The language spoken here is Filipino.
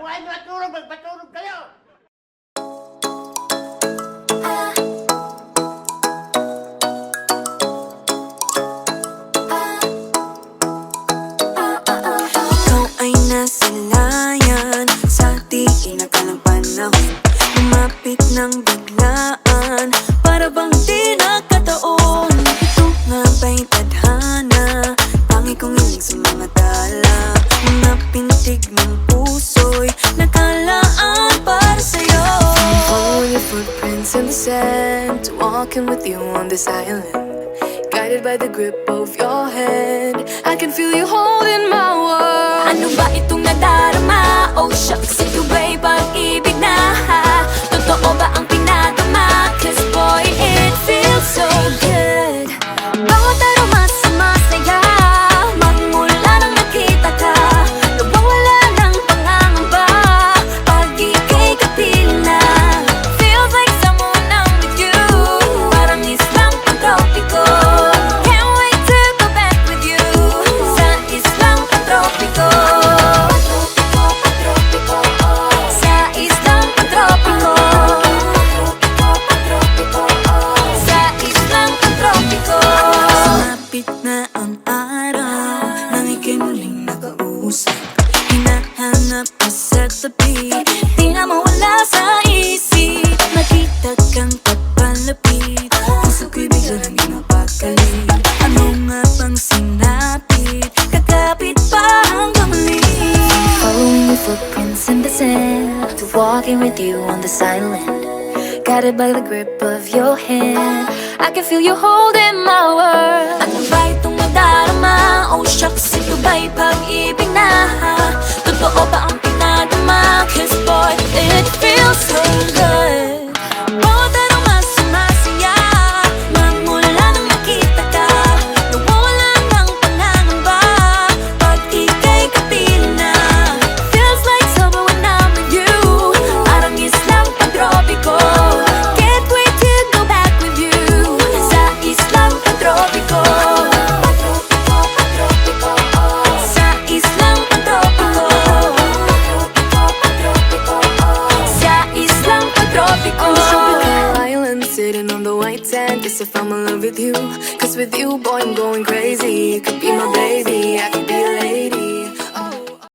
kayo matulog, magpatulog kayo! Ikaw ay nasilayan sa di inakalang panahon. Lumapit ng biglaan, para bang di nakataon. Ito nga ba'y tadhana? Tangi kong iling sa mga tala. Mga pintig ng puso'y nakalaan para sa'yo. Following your footprints in the sand, walking with you on this island, guided by the grip of your hand. I can feel you holding my world. Ano ba itong nadarama? Oh shucks, ito ba'y pag-ibig na? Totoo ba ang pinadama? Cause boy, it feels so good. Bawat aroma sumasaya, magmula nang nakita ka. Nawawala ng pangangamba pag ika'y kapiling na. Feels like someone I'm with you, parang islang pantropiko. Can't wait to go back with you sa islang pantropiko. Sa islang pantropiko. Sa islang pantropiko. Sumapit na ang araw nang ika'y muling nakausap. Hinahanap ka sa tabi, di na mawala sa isip. Nakita kang papalapit, puso ko'y bigla nang ginapakali. Ano nga bang sinapit? Kakapit pa hanggang muli. Following your footprints in the sand, to walking with you on this island, guided by the grip of your hand. I can feel you holding my world. Ano ba itong nadarama? Oh shucks, ito ba'y pag-ibig na? Totoo ba ang pinadama? Cause boy, it feels so good. Bawat aroma sumasaya, magmula nang makita ka. Nawawala ng pangangamba pag ika'y kapiling na. Feels like summer when I'm with you, parang islang pantropiko. Can't wait to go back with you sa islang pantropiko. Sa islang pantropiko. Sa islang pantropiko. On the tropical island, sitting on the white sand, guess if I'm in love with you, cause with you, boy, I'm going crazy.